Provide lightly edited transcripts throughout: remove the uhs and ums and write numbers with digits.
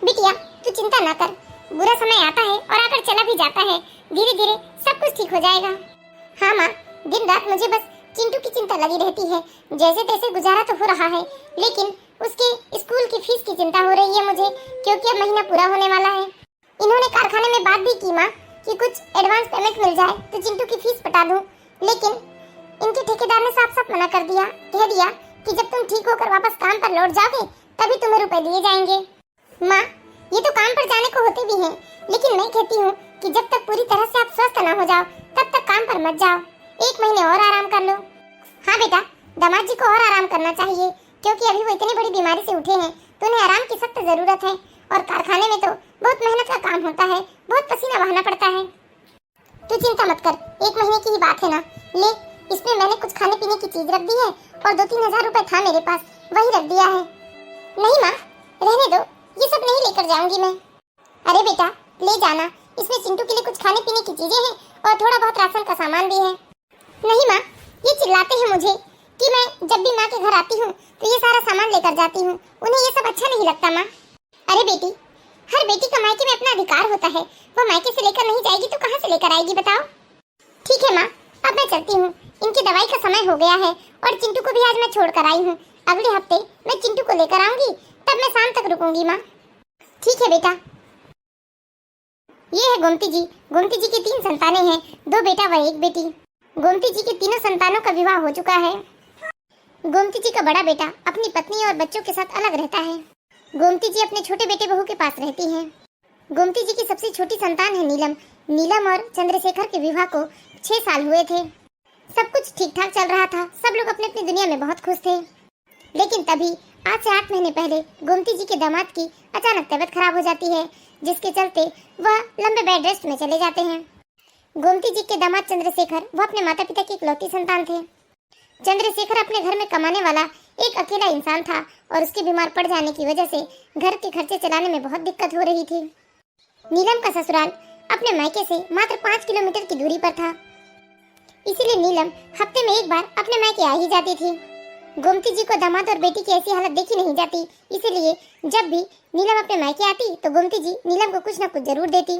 बिटिया तू चिंता ना कर, बुरा समय आता है और आकर चला भी जाता है, धीरे धीरे सब कुछ ठीक हो जाएगा। हाँ माँ, दिन रात मुझे बस चिंटू की चिंता लगी रहती है। जैसे तैसे गुजारा तो हो रहा है, लेकिन उसके स्कूल की फीस की चिंता हो रही है मुझे, क्योंकि अब महीना पूरा होने वाला है। इन्होंने कारखाने में बात भी की माँ कि कुछ एडवांस पेमेंट मिल जाए तो चिंटू की फीस पटा दूं, लेकिन इनके ठेकेदार ने साफ साफ मना कर दिया, कह दिया कि जब तुम ठीक होकर वापस काम पर लौट जाओगे तभी तुम्हें रुपए दिए जाएंगे। माँ, ये तो काम पर जाने को होते भी हैं, लेकिन मैं कहती हूँ कि जब तक पूरी तरह से आप स्वस्थ न हो जाओ तब तक काम पर मत जाओ, 1 महीने और आराम कर लो। हाँ बेटा, दामाद जी को और आराम करना चाहिए, क्योंकि अभी वो इतनी बड़ी बीमारी से उठे हैं तो उन्हें आराम की सख्त जरूरत है, और कारखाने में तो बहुत मेहनत का काम होता है, बहुत पसीना बहाना पड़ता है। तू चिंता मत कर, 1 महीने की ही बात है ना। ले, इसमें मैंने कुछ खाने पीने की चीज रख दी है और 2-3 हजार रुपए था मेरे पास, वही रख दिया है। नहीं माँ, रहने दो, ये सब नहीं लेकर जाऊंगी मैं। अरे बेटा ले जाना, इसमें चिंटू के लिए कुछ खाने पीने की चीजें हैं और थोड़ा बहुत राशन का सामान भी है। नहीं माँ, ये चिल्लाते हैं मुझे कि मैं जब भी माँ के घर आती हूँ तो ये सारा सामान लेकर जाती हूँ, उन्हें ये सब अच्छा नहीं लगता माँ। अरे बेटी, हर बेटी का मायके में अपना अधिकार होता है, वो मायके से लेकर नहीं जाएगी तो कहाँ से लेकर आएगी बताओ। ठीक है माँ, अब मैं चलती हूँ, इनकी दवाई का समय हो गया है और चिंटू को भी आज मैं छोड़ कर आई हूँ। अगले हफ्ते मैं चिंटू को लेकर आऊंगी, तब मैं शाम तक रुकूंगी माँ। ठीक है बेटा। ये है गोमती जी। गोमती जी की 3 संतानें हैं, 2 बेटा व 1 बेटी। गोमती जी के तीनों संतानों का विवाह हो चुका है। गोमती जी का बड़ा बेटा अपनी पत्नी और बच्चों के साथ अलग रहता है। गोमती जी अपने छोटे बेटे बहू के पास रहती हैं। गोमती जी की सबसे छोटी संतान है नीलम। नीलम और चंद्रशेखर के विवाह को 6 साल हुए थे। सब कुछ ठीक ठाक चल रहा था, सब लोग अपनी अपनी दुनिया में बहुत खुश थे। लेकिन तभी आज से 8 महीने पहले गोमती जी के दामाद की अचानक तबीयत खराब हो जाती है, जिसके चलते वह लंबे बेड रेस्ट में चले जाते हैं। गोमती जी के दामाद चंद्रशेखर वह अपने माता पिता की इकलौती संतान थे। चंद्रशेखर अपने घर में कमाने वाला एक अकेला इंसान था और उसके बीमार पड़ जाने की वजह से घर के खर्चे चलाने में बहुत दिक्कत हो रही थी। नीलम का ससुराल अपने मायके से मात्र 5 किलोमीटर की दूरी पर था, इसीलिए नीलम हफ्ते में एक बार अपने मायके आ ही जाती थी। गोमती जी को दामाद और बेटी की ऐसी हालत देखी नहीं जाती, इसीलिए जब भी नीलम अपने मायके आती तो गोमती जी नीलम को कुछ न कुछ जरूर देती।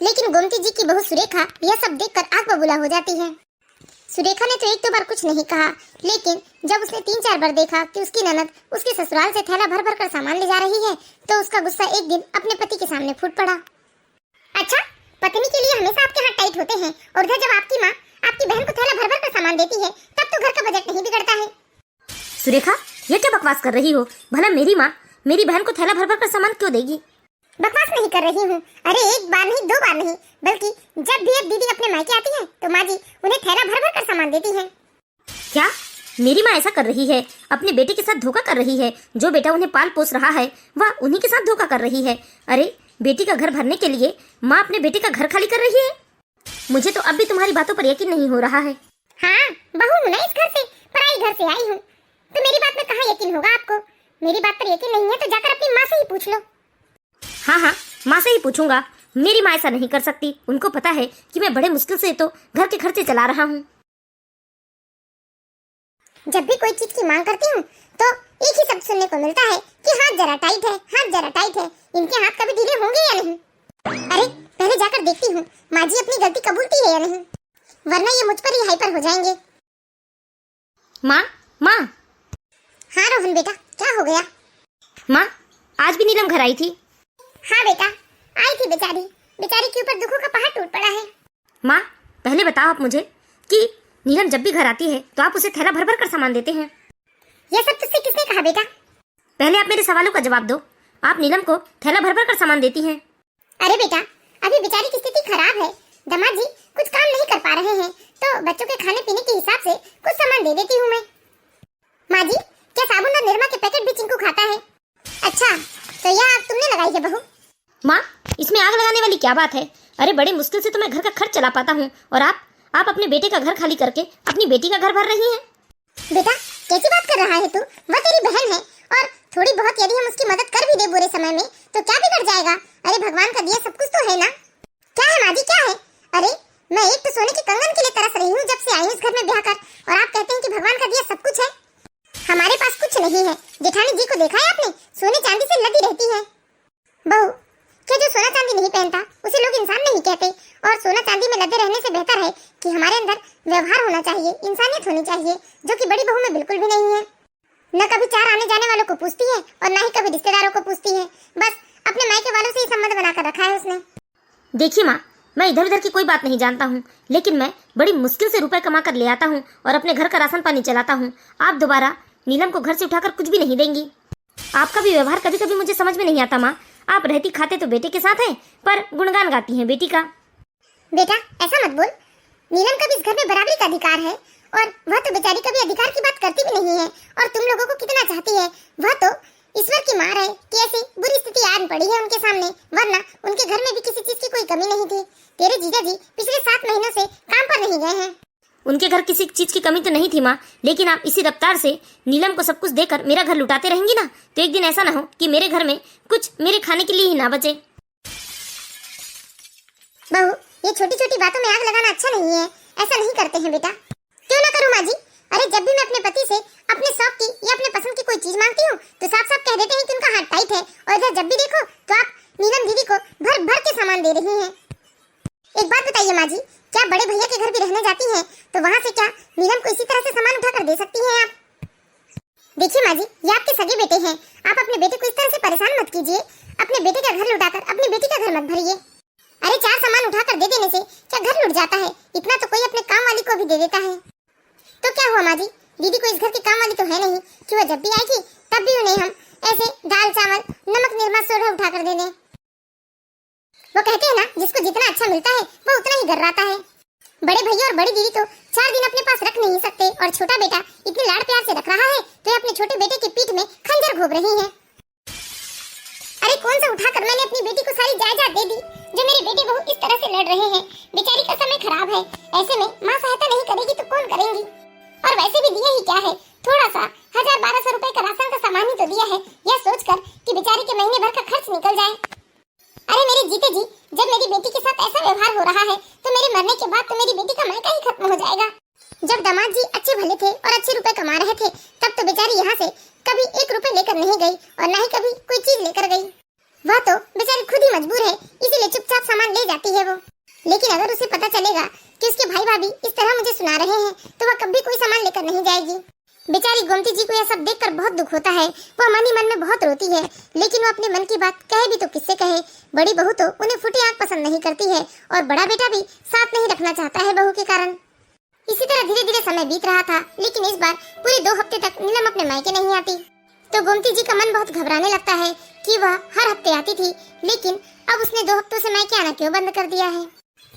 लेकिन गोमती जी की बहू सुरेखा यह सब देखकर आग बबूला हो जाती है। सुरेखा ने तो 1-2 बार कुछ नहीं कहा, लेकिन जब उसने 3-4 बार देखा कि उसकी ननद उसके ससुराल से थैला भर भर कर सामान ले जा रही है, तो उसका गुस्सा एक दिन अपने पति के सामने फूट पड़ा। अच्छा, पत्नी के लिए हमेशा आपके हाथ टाइट होते हैं, और उधर जब आपकी माँ आपकी बहन को थैला भर भर कर सामान देती है तब तो घर का बजट नहीं बिगड़ता है। सुरेखा, ये क्या बकवास कर रही हो? भला मेरी माँ मेरी बहन को थैला भर भर कर सामान क्यों देगी? बकवास नहीं कर रही हूँ। अरे 1 बार नहीं 2 बार नहीं, बल्कि जब भी अब दीदी अपने मायके आती है तो माँ जी उन्हें थैला भर भर कर सामान देती है। क्या मेरी माँ ऐसा कर रही है? अपने बेटे के साथ धोखा कर रही है? जो बेटा उन्हें पाल पोस रहा है वह उन्हीं के साथ धोखा कर रही है। अरे बेटी का घर भरने के लिए माँ अपने बेटे का घर खाली कर रही है? मुझे तो अब भी तुम्हारी बातों पर यकीन नहीं हो रहा है। हाँ, बहू हूँ ना इस घर से, पराई घर से आई हूँ, तो मेरी बात में कहाँ यकीन होगा आपको? मेरी बात पर यकीन नहीं है तो जाकर अपनी माँ से ही पूछ लो। हाँ, माँ से ही पूछूंगा। मेरी माँ ऐसा नहीं कर सकती, उनको पता है कि मैं बड़े मुश्किल से तो घर के खर्चे चला रहा हूँ। जब भी कोई चीज की मांग करती हूँ तो एक ही शब्द सुनने को मिलता है कि हाथ जरा टाइट है, हाथ जरा टाइट है। इनके हाथ कभी ढीले होंगे या नहीं? अरे पहले जाकर देखती हूँ माँ जी अपनी गलती कबूलती है या नहीं, वरना ये मुझ पर ही हाइपर हो जाएंगे। माँ, माँ। हाँ रोहन बेटा, क्या हो गया? माँ, आज भी नीलम घर आई थी? हाँ बेटा, आई थी बेचारी, बेचारी के ऊपर दुखों का पहाड़ टूट पड़ा है। माँ, पहले बताओ आप मुझे कि नीलम जब भी घर आती है तो आप उसे थैला भर भर कर सामान देते हैं। यह सब तुझसे किसने कहा बेटा? पहले आप मेरे सवालों का जवाब दो। आप नीलम को थैला भर भर कर सामान देती हैं। अरे बेटा, अभी बेचारी की स्थिति खराब है, दामाद जी कुछ काम नहीं कर पा रहे हैं, तो बच्चों के खाने पीने के हिसाब से कुछ सामान दे देती हूँ मैं। माँ जी, क्या साबुन और निरमा के पैकेट भी चिंकू खाता है? अच्छा, तो यह आग तुमने लगाई है बहू? माँ, इसमें आग लगाने वाली क्या बात है? अरे बड़े मुश्किल से तो मैं घर का खर्च चला पाता हूँ, और आप अपने बेटे का घर खाली करके अपनी बेटी का घर भर रही हैं। बेटा कैसी बात कर रहा है तू? वह तेरी बहन है, और थोड़ी बहुत यदि हम उसकी मदद कर भी दे बुरे समय में तो क्या बिगड़ जाएगा? अरे भगवान का दिया सब कुछ तो है ना। क्या है माँ जी, क्या है? अरे मैं एक तो सोने के कंगन के लिए तरस रही हूँ जब से आई हूँ इस घर में ब्याह कर, और आप कहते हैं कि भगवान का दिया सब कुछ है। हमारे पास कुछ नहीं है। जेठानी जी को देखा है आपने? सोने चांदी से लदी रहती है। बहू, क्या जो सोना चांदी नहीं पहनता उसे लोग इंसान नहीं कहते? और सोना चांदी में लदे रहने से बेहतर है कि हमारे अंदर व्यवहार होना चाहिए, इंसानियत होनी चाहिए, जो कि बड़ी बहू में बिल्कुल भी नहीं है। न कभी चार आने जाने वालों को पूछती है और न ही कभी रिश्तेदारों को पूछती है। बस अपने मायके वालों से ही संबंध बनाकर रखा है उसने। देखिए माँ, मैं इधर उधर की कोई बात नहीं जानता हूँ, लेकिन मैं बड़ी मुश्किल से रुपए कमा कर ले आता हूँ और अपने घर का राशन पानी चलाता हूँ। आप दोबारा नीलम को घर से उठाकर कुछ भी नहीं देंगी। आपका भी व्यवहार कभी कभी मुझे समझ में नहीं आता माँ। आप रहती खाते तो बेटे के साथ हैं, पर गुणगान गाती हैं बेटी का। बेटा ऐसा मत बोल, नीलम का भी इस घर में बराबरी का अधिकार है और वह तो बेचारी कभी अधिकार की बात करती भी नहीं है। और तुम लोगों को कितना चाहती है, वह तो ईश्वर की मार है कि ऐसी बुरी स्थिति आन पड़ी है उनके सामने, वरना उनके घर में भी किसी चीज की कोई कमी नहीं थी। तेरे जीजा जी पिछले 7 महीनों से काम पर नहीं गए हैं। उनके घर किसी चीज की कमी तो नहीं थी माँ, लेकिन आप इसी रफ्तार से नीलम को सब कुछ देकर मेरा घर लुटाते रहेंगी ना, तो एक दिन ऐसा ना हो कि मेरे घर में कुछ मेरे खाने के लिए ही ना बचे। बहू, ये छोटी छोटी बातों में आग लगाना अच्छा नहीं है, ऐसा नहीं करते हैं बेटा। क्यों ना करूं माँ जी? अरे जब भी मैं अपने पति से अपने शौक की या अपने पसंद की कोई चीज मांगती हूँ तो साफ साफ कह देते हैं कि उनका हाथ टाइट है, और इधर जब भी देखो तो आप नीलम दीदी को भर भर के सामान दे रही हैं। एक बात बताइए माँ जी, क्या बड़े भैया के घर भी रहने जाती हैं तो वहाँ से क्या नीलम को इसी तरह से सामान उठाकर दे सकती हैं आप? देखिए माँ जी, ये आपके सगे बेटे हैं, आप अपने बेटे को इस तरह से परेशान मत कीजिए। अपने बेटे का घर लुटाकर अपनी बेटी का घर मत भरिए। अरे 4 सामान उठाकर दे देने से क्या घर लुट जाता है? इतना तो कोई अपने काम वाली को भी दे देता है। तो क्या हुआ माँ जी, दीदी को इस घर की काम वाली तो है नहीं कि वह जब भी आएगी तब भी उन्हें हम ऐसे दाल चावल नमक निरमा सोडा उठाकर दे दें। वो कहते हैं ना, जिसको जितना अच्छा मिलता है वो उतना ही गर्राता है। बड़े भैया और बड़ी दीदी तो 4 दिन अपने पास रख नहीं सकते, और छोटा बेटा इतने लाड़ प्यार से रख रहा है तो अपने छोटे बेटे की पीठ में खंजर घोंप रही है। अरे कौन सा उठाकर मैंने अपनी बेटी को सारी जायदाद दे दी जो मेरे बेटे बहू इस तरह से लड़ रहे हैं। बेचारी का समय खराब है, ऐसे में माँ सहायता नहीं करेगी तो कौन करेंगी? और वैसे भी दिया ही क्या है, थोड़ा सा 1000-1200 रुपए का राशन का सामान ही तो दिया है, यह सोचकर कि बेचारी के महीने भर का खर्च निकल जाए। अरे मेरे जीते जी, जब मेरी बेटी के साथ ऐसा व्यवहार हो रहा है तो मेरे मरने के बाद तो मेरी बेटी का मायका ही खत्म हो जाएगा। जब दामाद जी अच्छे भले थे और अच्छे रुपए कमा रहे थे तब तो बेचारी यहाँ से कभी 1 रुपए लेकर नहीं गई और न ही कभी कोई चीज लेकर गई। वह तो बेचारी खुद ही मजबूर है, इसीलिए चुपचाप सामान ले जाती है वो। लेकिन अगर उसे पता चलेगा कि उसके भाई भाभी इस तरह मुझे सुना रहे हैं तो वह कभी कोई सामान लेकर नहीं जाएगी। बेचारी गोमती जी को यह सब देखकर बहुत दुख होता है, वह मन ही मन में बहुत रोती है, लेकिन वो अपने मन की बात कहे भी तो किससे कहे। बड़ी बहू तो उन्हें फूटी आंख पसंद नहीं करती है और बड़ा बेटा भी साथ नहीं रखना चाहता है बहू के कारण। इसी तरह धीरे धीरे समय बीत रहा था, लेकिन इस बार पूरे 2 हफ्ते तक नीलम अपने मायके नहीं आती। तो गोमती जी का मन बहुत घबराने लगता है कि वह हर हफ्ते आती थी, लेकिन अब उसने 2 हफ्तों से मायके आना क्यों बंद कर दिया है?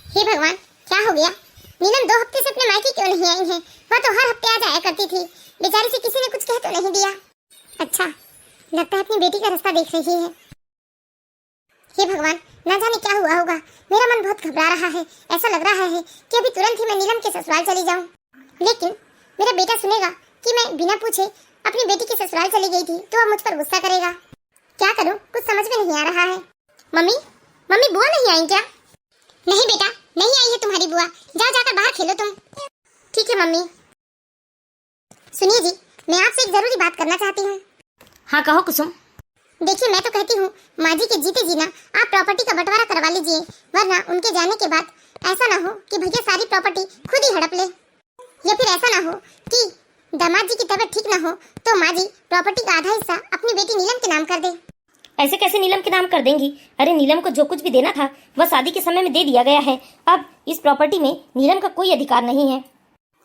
हे भगवान, क्या हो गया? नीलम 2 हफ्ते से अपने मायके क्यों नहीं आई है? वह तो हर हफ्ते आ जाया करती थी, बेचारी से किसी ने कुछ कह तो नहीं दिया। अच्छा, लगता है अपनी बेटी का रास्ता देख रही है। हे भगवान, ना जाने क्या हुआ होगा, मेरा मन बहुत घबरा रहा है। ऐसा लग रहा है कि अभी तुरंत ही मैं नीलम के ससुराल चली जाऊं। लेकिन मेरा बेटा सुनेगा कि मैं बिना पूछे अपनी बेटी के ससुराल चली गई थी तो वह मुझ पर गुस्सा करेगा। क्या करूं, कुछ समझ में नहीं आ रहा है। मम्मी, मम्मी बुआ नहीं आई क्या? नहीं बेटा, नहीं आई है तुम्हारी बुआ, जाओ जाकर बाहर खेलो तुम। ठीक है मम्मी। सुनिए जी, मैं आपसे एक जरूरी बात करना चाहती हूँ। हाँ कहो कुसुम। देखिए मैं तो कहती हूँ माँ जी के जीते जी ना आप प्रॉपर्टी का बंटवारा करवा लीजिए, वरना उनके जाने के बाद ऐसा ना हो कि भैया सारी प्रॉपर्टी खुद ही हड़प ले, या फिर ऐसा ना हो कि दामाद जी की तबीयत ठीक ना हो तो माँ जी प्रॉपर्टी का आधा हिस्सा अपनी बेटी नीलम के नाम कर दे। ऐसे कैसे नीलम के नाम कर देंगी? अरे नीलम को जो कुछ भी देना था वह शादी के समय में दे दिया गया है, अब इस प्रॉपर्टी में नीलम का कोई अधिकार नहीं है।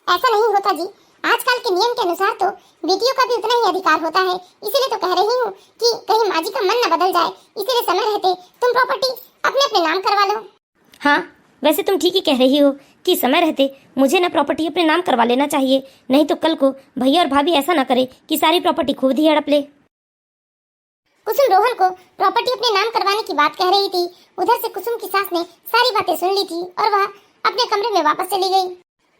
ऐसा नहीं होता जी, आजकल के नियम के अनुसार तो बेटियों का भी उतना ही अधिकार होता है, इसीलिए तो कह रही हूँ कि कहीं माँ जी का मन न बदल जाए, इसीलिए समय रहते तुम प्रॉपर्टी अपने अपने नाम करवा लो। हाँ वैसे तुम ठीक ही कह रही हो कि समय रहते मुझे ना प्रॉपर्टी अपने नाम करवा लेना चाहिए, नहीं तो कल को भैया और भाभी ऐसा ना करे कि सारी प्रॉपर्टी खुद ही हड़प ले। कुसुम रोहन को प्रॉपर्टी अपने नाम करवाने की बात कह रही थी, उधर से कुसुम की सास ने सारी बातें सुन ली थी और वह अपने कमरे में वापस चली गई।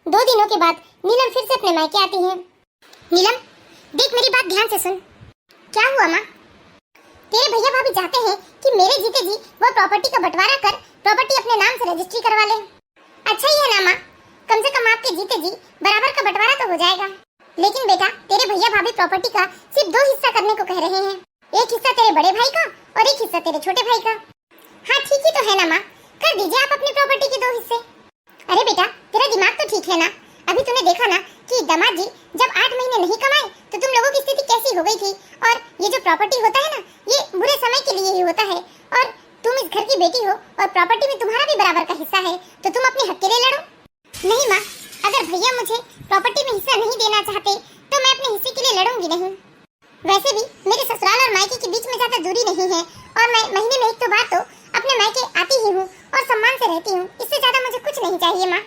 2 दिनों के बाद नीलम फिर से अपने मायके आती है। नीलम देख, मेरी बात ध्यान से सुन। क्या हुआ माँ? तेरे भैया भाभी चाहते हैं कि मेरे जीते जी वह प्रॉपर्टी का बंटवारा कर प्रॉपर्टी अपने नाम से रजिस्ट्री करवा ले। अच्छा ही है ना माँ, कम से कम आपके जीते जी बराबर का बंटवारा तो हो जाएगा। लेकिन बेटा तेरे भैया भाभी प्रॉपर्टी का सिर्फ 2 हिस्सा करने को कह रहे हैं। एक हिस्सा तेरे बड़े भाई का और एक हिस्सा तेरे छोटे भाई का। हाँ ठीक ही तो है ना माँ, कर दीजिए आप अपनी प्रॉपर्टी के 2 हिस्से। अरे बेटा तेरा दिमाग तो ठीक है ना, अभी तूने देखा ना कि दामाद जी जब 8 महीने नहीं कमाए तो तुम लोगों की स्थिति कैसी हो गई थी। और ये जो प्रॉपर्टी होता है ना, ये बुरे समय के लिए ही होता है। और तुम इस घर की बेटी हो और प्रॉपर्टी में तुम्हारा भी बराबर का हिस्सा है, तो तुम अपने हक के लिए लड़ो। नहीं माँ, अगर भैया मुझे प्रॉपर्टी में हिस्सा नहीं देना चाहते तो मैं अपने हिस्से के लिए लड़ूंगी नहीं। वैसे भी मेरे ससुराल और मायके के बीच में ज्यादा दूरी नहीं है और मैं महीने में 1 बार तो अपने मायके आती ही हूँ और सम्मान से रहती हूँ। इससे ज्यादा मुझे कुछ नहीं चाहिए माँ।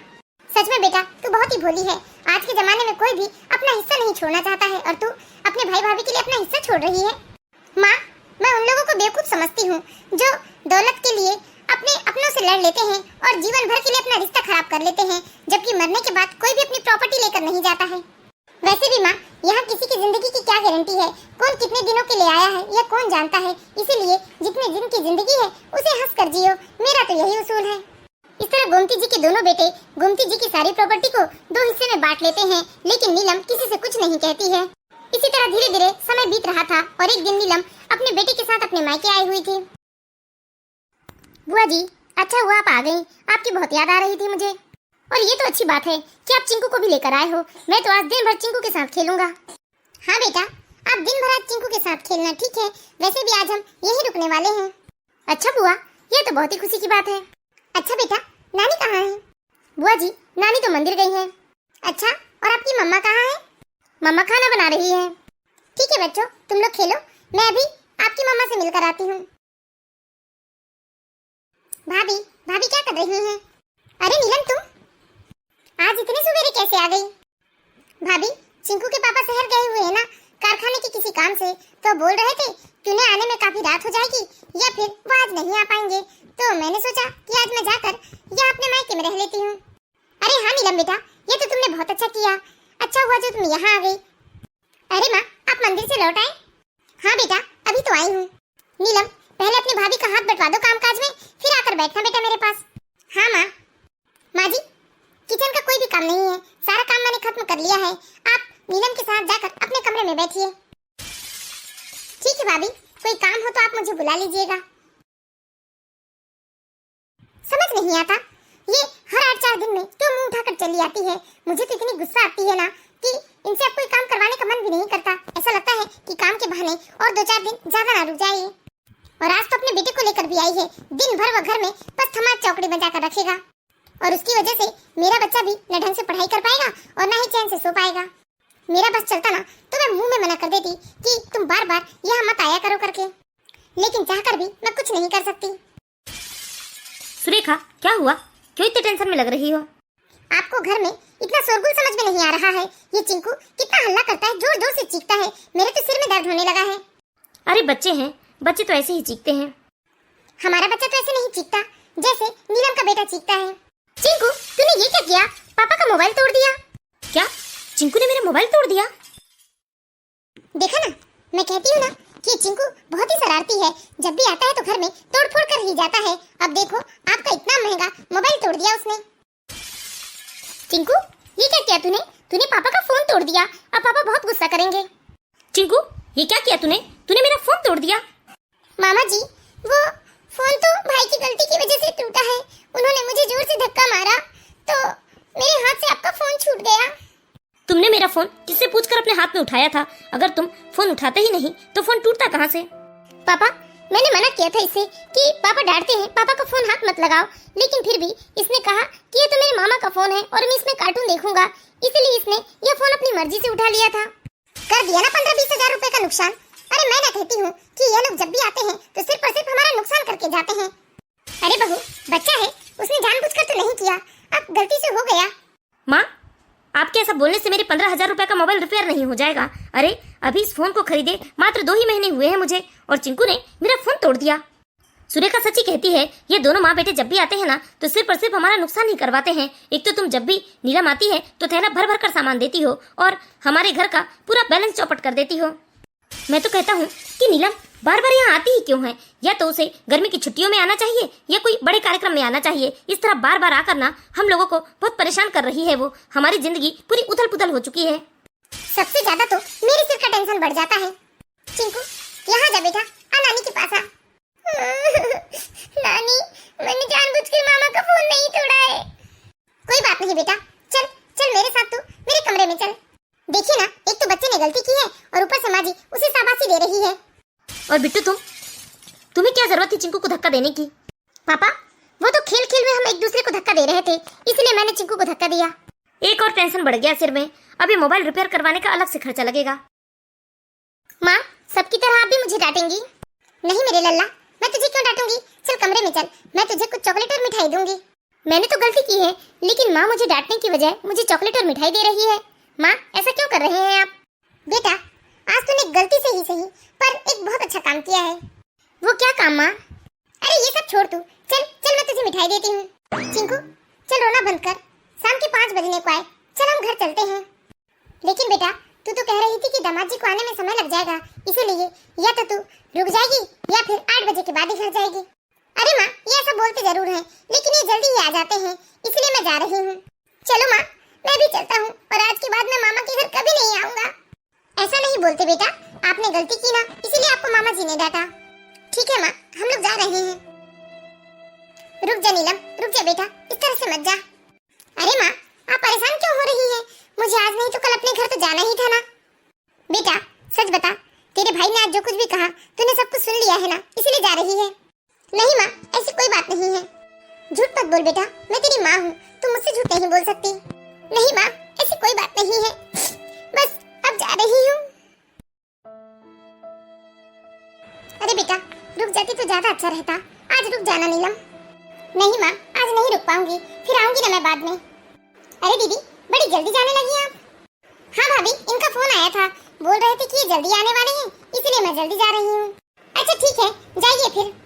सच में बेटा तू बहुत ही भोली है। आज के जमाने में कोई भी अपना हिस्सा नहीं छोड़ना चाहता है और तू अपने भाई भाभी के लिए अपना हिस्सा छोड़ रही है। माँ, मैं उन लोगों को बेवकूफ समझती हूँ जो दौलत के लिए अपनों से लड़ लेते हैं और जीवन भर के लिए अपना रिश्ता खराब कर लेते हैं, जबकि मरने के बाद कोई भी अपनी प्रॉपर्टी लेकर नहीं जाता है। वैसे भी माँ, यहाँ किसी की जिंदगी की क्या गारंटी है, कौन कितने दिनों के लिए आया है यह कौन जानता है। इसीलिए जितने दिन की जिंदगी है उसे हंस कर जियो, मेरा तो यही उसूल है। इस तरह गोमती जी के दोनों बेटे गोमती जी की सारी प्रॉपर्टी को 2 हिस्से में बांट लेते हैं, लेकिन नीलम किसी से कुछ नहीं कहती है। इसी तरह धीरे धीरे समय बीत रहा था और एक दिन नीलम अपने बेटे के साथ अपने मायके आई हुई थी। बुआ जी, अच्छा हुआ आप आ गई, आपकी बहुत याद आ रही थी मुझे। और ये तो अच्छी बात है कि आप चिंकू को भी लेकर आए हो, मैं तो आज दिन भर चिंकू के साथ खेलूंगा। हाँ बेटा, आप दिन भर आज चिंकू के साथ खेलना, ठीक है? वैसे भी आज हम यहीं रुकने वाले हैं। अच्छा बुआ, ये तो बहुत ही खुशी की बात है। अच्छा बेटा, नानी कहाँ है? बुआ जी, नानी तो मंदिर गई है। अच्छा, और आपकी मम्मा कहाँ है? मम्मा खाना बना रही है। ठीक है बच्चों, तुम लोग खेलो, मैं अभी आपकी मम्मा से मिलकर आती हूँ। भाभी, भाभी क्या कर रही हैं? अरे नीलम, तुम आज इतने सवेरे कैसे आ गई? भाभी, चिंकू के पापा शहर गए हुए हैं ना, कारखाने के किसी काम से, तो बोल रहे थे कि उन्हें आने में काफी रात हो जाएगी या फिर वो आज नहीं आ पाएंगे, तो मैंने सोचा कि आज मैं जाकर या अपने मायके में रह लेती हूँ। अरे हाँ नीलम बेटा, ये तो तुमने बहुत अच्छा किया, अच्छा हुआ जो तुम यहाँ आ गई। अरे माँ, आप मंदिर से लौट आए? हाँ बेटा, अभी तो आई हूँ। नीलम, पहले अपनी भाभी का हाथ बटवा दो कामकाज में, फिर आकर बैठना बेटा मेरे पास। हाँ माँ। माँ जी, किचन का कोई भी काम नहीं है, सारा काम मैंने खत्म कर लिया है, आप नीलम के साथ जाकर अपने कमरे में बैठिए। ठीक है भाभी, कोई काम हो तो आप मुझे बुला लीजिएगा। समझ नहीं आता, ये हर 8-4 दिन में क्यों मुंह उठाकर चली आती है। मुझे तो इतनी गुस्सा आती है ना कि इनसे अब कोई काम करवाने का मन भी नहीं करता। ऐसा लगता है कि काम के बहाने और 2-4 दिन ज्यादा ना रुक जाए। और आज तो अपने बेटे को लेकर भी आई है, दिन भर वह घर में बस थमा चौकड़ी बजा कर रखेगा और उसकी वजह से मेरा बच्चा भी न ढंग से पढ़ाई कर पाएगा और न ही चैन से सो पाएगा। मेरा बस चलता ना तो मैं मुंह में मना कर देती कि तुम बार बार यहाँ मत आया करो करके, लेकिन चाहकर भी मैं कुछ नहीं कर सकती। सुरेखा, क्या हुआ? क्यों इतने टेंशन में लग रही हो? आपको घर में इतना शोरगुल समझ में नहीं आ रहा है? ये चिंकू कितना हल्ला करता है, जोर जोर से चीखता है, मेरे तो सिर में दर्द होने लगा है। अरे बच्चे हैं, बच्चे तो ऐसे ही चीखते हैं। हमारा बच्चा तो ऐसे नहीं चीखता जैसे नीलम का बेटा चीखता है। चिंकू, तूने ये क्या किया? पापा का मोबाइल तोड़ दिया। क्या? चिंकू ने मेरा मोबाइल तोड़ दिया? देखा ना, मैं कहती हूँ ना कि चिंकू बहुत ही शरारती है, जब भी आता है तो घर में तोड़फोड़ कर ही जाता है। अब देखो, आपका इतना महंगा मोबाइल तोड़ दिया उसने। चिंकू, ये क्या किया तूने? तूने पापा का फोन तोड़ दिया, अब पापा बहुत गुस्सा करेंगे। चिंकू, ये क्या किया तूने? तूने मेरा फोन तोड़ दिया। मामा जी, वो फोन तो भाई की गलती की वजह से टूटा है, उन्होंने मुझे जोर से धक्का मारा तो मेरे हाथ से आपका फोन छूट गया। तुमने मेरा फोन किससे पूछकर अपने हाथ में उठाया था? अगर तुम फोन उठाते ही नहीं तो फोन टूटता कहाँ से? पापा, मैंने मना किया था इसे कि पापा डांटते हैं, पापा का फोन हाथ मत लगाओ, लेकिन फिर भी इसने कहा कि ये तो मेरे मामा का फोन है और मैं इसमें कार्टून देखूंगा, इसलिए इसने यह फोन अपनी मर्जी से उठा लिया था। कर दिया ना 15-20 हजार रुपए का नुकसान। अरे मैं ना कहती हूँ कि ये लोग जब भी आते हैं तो सिर्फ और सिर्फ हमारा नुकसान करके जाते हैं। अरे बहू, बच्चा है, उसने जानबूझकर तो नहीं किया, अब गलती से हो गया। माँ, आपके ऐसा बोलने से मेरे 15,000 रुपए का मोबाइल रिपेयर नहीं हो जाएगा। अरे अभी इस फोन को खरीदे मात्र 2 ही महीने हुए हैं मुझे, और चिंकू ने मेरा फोन तोड़ दिया। सुरेखा सच्ची कहती है, ये दोनों माँ बेटे जब भी आते हैं ना तो सिर्फ और सिर्फ हमारा नुकसान ही करवाते हैं। एक तो तुम जब भी नीलम आती है तो थैला भर भर कर सामान देती हो और हमारे घर का पूरा बैलेंस चौपट कर देती हो। मैं तो कहता हूँ कि नीलम बार बार यहाँ आती ही क्यों है? या तो उसे गर्मी की छुट्टियों में आना चाहिए या कोई बड़े कार्यक्रम में आना चाहिए। इस तरह बार बार आकर ना हम लोगों को बहुत परेशान कर रही है वो। हमारी जिंदगी पूरी उथल पुथल हो चुकी है। सबसे ज्यादा तो मेरे सिर का टेंशन बढ़ जाता है। चिंकू, यहाँ जा बेटा, आ नानी के पास आ। नानी, मैंने जानबूझकर मामा का फोन नहीं तोड़ा है। कोई बात नहीं बेटा, चल चल मेरे साथ, तू मेरे कमरे में चल। देखिए ना, एक तो बच्चे ने गलती की है और ऊपर से माँ जी उसे शाबाशी दे रही है। और बिट्टू तुम्हें क्या जरूरत थी चिंकू को धक्का देने की? पापा, वो तो खेल खेल में हम एक दूसरे को धक्का दे रहे थे, इसलिए मैंने चिंकू को धक्का दिया। एक और टेंशन बढ़ गया सिर में। अभी मोबाइल रिपेयर करवाने का अलग से खर्चा लगेगा। माँ, सबकी तरह आप भी मुझे डांटेंगी? नहीं मेरे लल्ला, मैं तुझे क्यों डांटूंगी? चल कमरे में चल, मैं तुझे कुछ चॉकलेट और मिठाई दूंगी। मैंने तो गलती की है, लेकिन माँ मुझे डांटने की बजाय मुझे चॉकलेट और मिठाई दे रही है। माँ, ऐसा क्यों कर रहे हैं आप? बेटा, आज तूने गलती से ही सही पर एक बहुत अच्छा काम किया है। वो क्या काम माँ? अरे ये सब छोड़ तू, चल चल मैं तुझे मिठाई देती हूँ। चिंकू, चल रोना बंद कर, शाम के 5 बजने को आए, चल हम घर चलते हैं। लेकिन बेटा, तू तो कह रही थी कि दामाद जी को आने में समय लग जाएगा, इसीलिए या तो तू रुक जाएगी या फिर 8 बजे के बाद ही घर जाएगी। अरे माँ, ये ऐसा बोलते जरूर हैं, लेकिन ये जल्दी ही आ जाते हैं, इसलिए मैं जा रही हूँ। चलो माँ, मैं भी चलता हूँ और आज के बाद मैं मामा के घर कभी नहीं आऊँगा। ऐसा नहीं बोलते बेटा, आपने गलती की ना, इसीलिए आपको मामा जी ने डांटा। ठीक है माँ, हम लोग जा रहे हैं। रुक जा नीलम, रुक जा बेटा, इस तरह से मत जा। अरे माँ, आप परेशान क्यों हो रही हैं? मुझे आज नहीं तो कल अपने घर तो जाना ही था ना। बेटा सच बता, तेरे भाई ने आज जो कुछ भी कहा तूने सब कुछ सुन लिया है ना, इसलिए जा रही है? नहीं माँ, ऐसी कोई बात नहीं है। झूठ मत बोल बेटा, मैं तेरी माँ हूँ, तू मुझसे झूठ नहीं बोल सकती। नहीं माँ, ऐसी कोई बात नहीं है, बस अब जा रही हूँ। अरे बेटा, रुक जाती तो ज्यादा अच्छा रहता, आज रुक जाना नीलम। नहीं माँ, आज नहीं रुक पाऊंगी, फिर आऊंगी ना मैं बाद में। अरे दीदी, बड़ी जल्दी जाने लगी आप? हाँ भाभी, इनका फोन आया था, बोल रहे थे कि ये जल्दी आने वाले हैं, इसलिए मैं जल्दी जा रही हूँ। अच्छा ठीक है, जाइए फिर।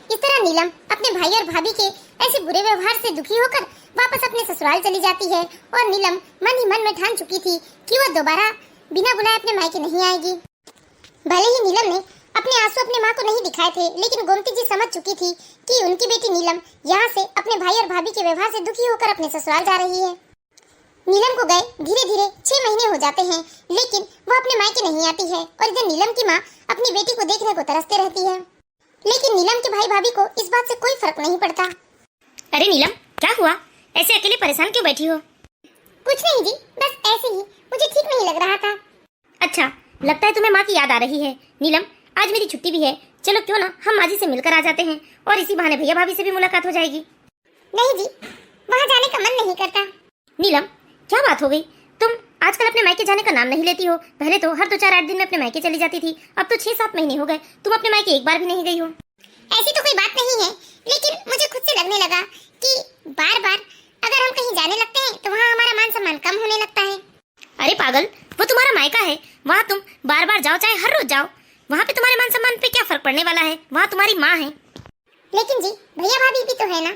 इस तरह नीलम अपने भाई और भाभी के ऐसे बुरे व्यवहार से दुखी होकर वापस अपने ससुराल चली जाती है और नीलम मन ही मन में ठान चुकी थी कि वह दोबारा बिना बुलाए अपने मायके नहीं आएगी। भले ही नीलम ने अपने आंसू अपने माँ को नहीं दिखाए थे, लेकिन गोमती जी समझ चुकी थी कि उनकी बेटी नीलम यहाँ से अपने भाई और भाभी के व्यवहार से दुखी होकर अपने ससुराल जा रही है। नीलम को गए धीरे धीरे 6 महीने हो जाते हैं, लेकिन वह अपने मायके नहीं आती है और इधर नीलम की माँ अपनी बेटी को देखने को तरसते रहती है, लेकिन नीलम के भाई भाभी को इस बात से कोई फर्क नहीं पड़ता। अरे नीलम, क्या हुआ? ऐसे अकेले परेशान क्यों बैठी हो? कुछ नहीं जी, बस ऐसे ही, मुझे ठीक नहीं लग रहा था। अच्छा, लगता है तुम्हें माँ की याद आ रही है। नीलम, आज मेरी छुट्टी भी है, चलो क्यों ना हम माँ जी से मिलकर आ जाते हैं और इसी बहाने भैया भाभी से भी मुलाकात हो जाएगी। नहीं जी, वहाँ जाने का मन नहीं करता। नीलम, क्या बात हो गई? तुम आजकल अपने मायके जाने का नाम नहीं लेती हो। पहले तो हर 2-4-8 दिन में अपने मायके चली जाती थी, अब तो 6-7 महीने हो गए तुम अपने मायके एक बार भी नहीं गई हो। ऐसी तो कोई बात नहीं है, लेकिन मुझे खुद से लगने लगा कि बार बार अगर हम कहीं जाने लगते हैं तो वहाँ हमारा मान सम्मान कम होने लगता है। अरे पागल, वो तुम्हारा मायका है, वहाँ तुम बार बार जाओ चाहे हर रोज जाओ, वहाँ पे तुम्हारे मान सम्मान पे क्या फर्क पड़ने वाला है? वहाँ तुम्हारी माँ है। लेकिन जी, भैया भाभी भी तो है ना,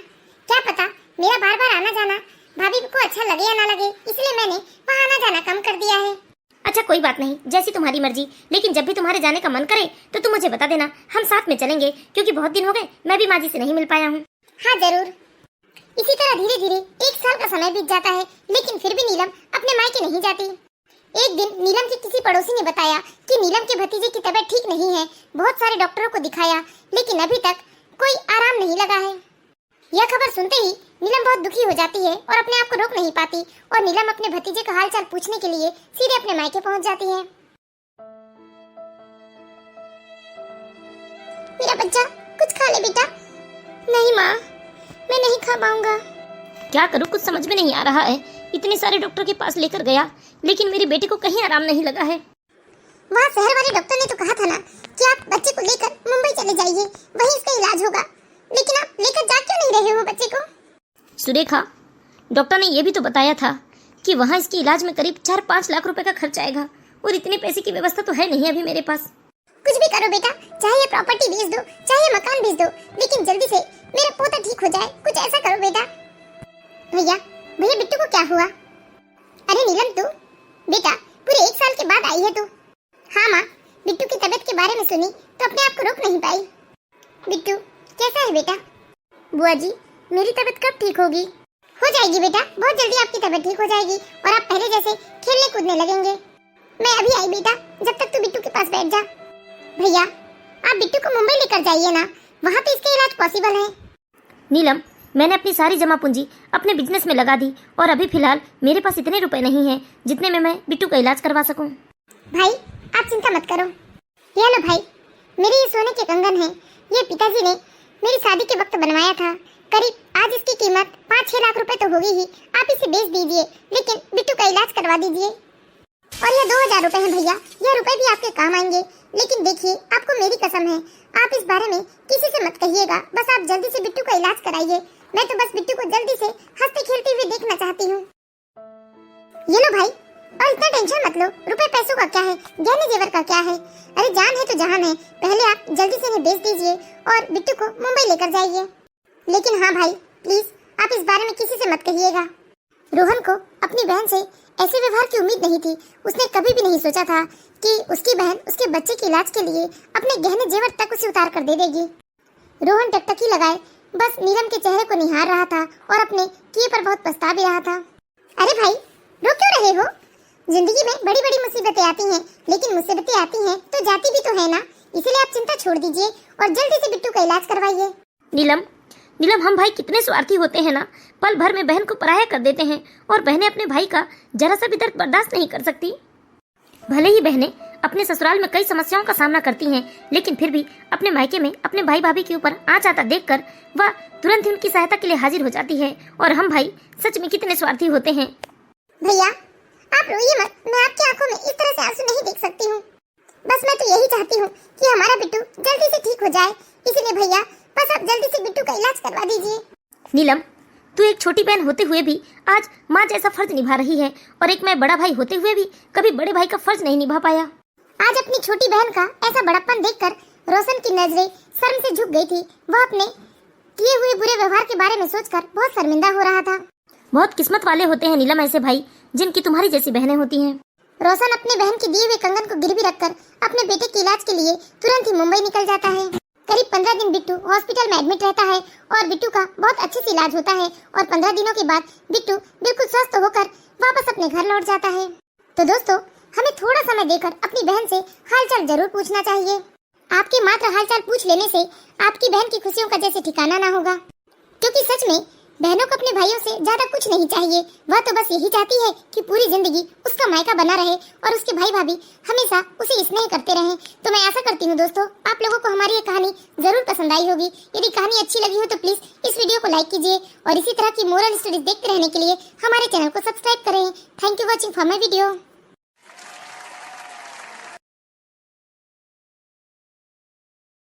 क्या पता मेरा बार बार आना जाना भाभी को अच्छा लगे या ना लगे, इसलिए मैंने वहाँ आना जाना कम कर दिया है। अच्छा कोई बात नहीं, जैसी तुम्हारी मर्जी, लेकिन जब भी तुम्हारे जाने का मन करे तो तुम मुझे बता देना, हम साथ में चलेंगे, क्योंकि बहुत दिन हो गए मैं भी माँ जी से नहीं मिल पाया हूँ। हाँ जरूर। इसी तरह धीरे धीरे 1 साल का समय बीत जाता है, लेकिन फिर भी नीलम अपने मायके नहीं जाती। एक दिन नीलम की किसी पड़ोसी ने बताया कि नीलम के भतीजे की तबीयत ठीक नहीं है, बहुत सारे डॉक्टरों को दिखाया, लेकिन अभी तक कोई आराम नहीं लगा है। यह खबर सुनते ही नीलम बहुत दुखी हो जाती है और अपने आप को रोक नहीं पाती, और नीलम अपने भतीजे का हालचाल पूछने के लिए सीधे अपने मायके पहुंच जाती है। मेरा बच्चा कुछ खा ले बेटा। नहीं माँ, मैं नहीं खा पाऊंगा। क्या करूँ, कुछ समझ में नहीं आ रहा है। इतने सारे डॉक्टर के पास लेकर गया, लेकिन मेरी बेटी को कहीं आराम नहीं लगा है। वहाँ शहर वाले डॉक्टर ने तो कहा था ना कि आप बच्चे को लेकर मुंबई चले जाइए, वहीं इसका इलाज होगा, लेकिन आप लेकर जा क्यों नहीं रहे हो बच्चे को? सुरेखा, डॉक्टर ने यह भी तो बताया था कि वहाँ इसके इलाज में करीब 4-5 लाख रुपए का खर्च आएगा, और इतने पैसे की व्यवस्था तो है नहीं अभी मेरे पास। कुछ भी करो बेटा, चाहे ये प्रॉपर्टी बेच दो, चाहे ये मकान बेच दो, लेकिन जल्दी से मेरा पोता ठीक हो जाए, कुछ ऐसा करो बेटा। भैया बिट्टू को क्या हुआ? अरे नीलम, तू बेटा पूरे 1 साल के बाद आई है तू? हाँ माँ, बिट्टू की तबीयत के बारे में सुनी तो अपने आप को रोक नहीं पाई। बिट्टू कैसा है बेटा? बुआ जी, मेरी तबीयत कब ठीक होगी? हो जाएगी बेटा, बहुत जल्दी आपकी तबीयत ठीक हो जाएगी और आप पहले जैसे खेलने कूदने लगेंगे। मैं अभी आई बेटा, जब तक तू बिट्टू के पास बैठ जा। भैया आप बिट्टू को मुंबई लेकर जाइए ना, वहाँ पे इसका इलाज पॉसिबल है। नीलम, मैंने अपनी सारी जमा पूंजी अपने बिजनेस में लगा दी और अभी फिलहाल मेरे पास इतने रुपए नहीं हैं जितने में मैं बिट्टू का इलाज करवा सकूं। भाई आप चिंता मत करो। ये लो भाई, मेरे ये सोने के कंगन हैं। ये पिताजी ने मेरी शादी के वक्त बनवाया था। करीब आज इसकी कीमत 5-6 लाख रुपए तो होगी ही। आप इसे बेच दीजिए, लेकिन बिट्टू का इलाज करवा दीजिए। और ये 2000 रुपए हैं भैया, ये रुपए भी आपके काम आएंगे। लेकिन देखिए, आपको मेरी कसम है, आप इस बारे में किसी से मत कहिएगा। बस आप जल्दी से बिट्टू का इलाज कराइए। मैं तो बस बिट्टू को जल्दी से हंसते खेलते हुए देखना चाहती हूँ। ये लो भाई, और इतना टेंशन मत लो। रुपए पैसों का क्या है, गहने जेवर का क्या है। अरे जान है तो जहान है। पहले आप जल्दी से इन्हें बेच दीजिए और बिट्टू को मुंबई लेकर जाइए। लेकिन हाँ भाई, प्लीज आप इस बारे में किसी से मत कहिएगा। रोहन को अपनी बहन से ऐसे व्यवहार की उम्मीद नहीं थी। उसने कभी भी नहीं सोचा था कि उसकी बहन उसके बच्चे के इलाज के लिए अपने गहने जेवर तक उसे उतार कर दे देगी। रोहन टकटकी लगाए बस नीलम के चेहरे को निहार रहा था और अपने किए पर बहुत पछता भी रहा था। अरे भाई, रो क्यों रहे हो? जिंदगी में बड़ी बड़ी मुसीबतें आती हैं, लेकिन मुसीबतें आती हैं तो जाती भी तो है ना। इसलिए आप चिंता छोड़ दीजिए और जल्दी से बिट्टू का इलाज करवाइए। नीलम, हम भाई कितने स्वार्थी होते हैं ना। पल भर में बहन को पराया कर देते हैं और बहनें अपने भाई का जरा सा भी दर्द बर्दाश्त नहीं कर सकती। भले ही बहनें अपने ससुराल में कई समस्याओं का सामना करती हैं, लेकिन फिर भी अपने मायके में अपने भाई भाभी के ऊपर आँच आता देखकर वह तुरंत ही उनकी सहायता के लिए हाजिर हो जाती है। और हम भाई सच में कितने स्वार्थी होते हैं। भैया आप रोइए मत, मैं आपकी आंखों में इस तरह से आंसू नहीं देख सकती हूँ। बस मैं तो यही चाहती हूँ कि हमारा बिट्टू जल्दी से ठीक हो जाए। इसलिए भैया बस आप जल्दी से बिट्टू का इलाज करवा दीजिए। नीलम, तू एक छोटी बहन होते हुए भी आज माँ जैसा फर्ज निभा रही है और एक मैं बड़ा भाई होते हुए भी कभी बड़े भाई का फर्ज नहीं निभा पाया। आज अपनी छोटी बहन का ऐसा बड़प्पन देखकर रोशन की नजरें शर्म से झुक गई थी। वह अपने किए हुए बुरे व्यवहार के बारे में सोचकर बहुत शर्मिंदा हो रहा था। बहुत किस्मत वाले होते हैं नीलम ऐसे भाई जिनकी तुम्हारी जैसी बहनें होती हैं। रोशन अपनी बहन के दिए हुए कंगन को गिरवी रखकर अपने बेटे के इलाज के लिए तुरंत ही मुंबई निकल जाता है। करीब 15 दिन बिट्टू हॉस्पिटल में एडमिट रहता है और बिट्टू का बहुत अच्छे से इलाज होता है और 15 दिनों के बाद बिट्टू बिल्कुल स्वस्थ होकर वापस अपने घर लौट जाता है। तो दोस्तों, हमें थोड़ा समय देकर अपनी बहन से हालचाल जरूर पूछना चाहिए। आपके मात्र हालचाल पूछ लेने से आपकी बहन की खुशियों का जैसे ठिकाना ना होगा, क्योंकि सच में बहनों को अपने भाइयों से ज्यादा कुछ नहीं चाहिए। वह तो बस यही चाहती है कि पूरी जिंदगी उसका मायका बना रहे और उसके भाई भाभी हमेशा उसे स्नेह करते रहें। तो मैं आशा करती हूँ दोस्तों, आप लोगों को हमारी ये कहानी जरूर पसंद आई होगी। यदि कहानी अच्छी लगी हो तो प्लीज इस वीडियो को लाइक कीजिए और इसी तरह की मोरल स्टोरीज देखते रहने के लिए हमारे चैनल को सब्सक्राइब करें। Thank you watching for my video.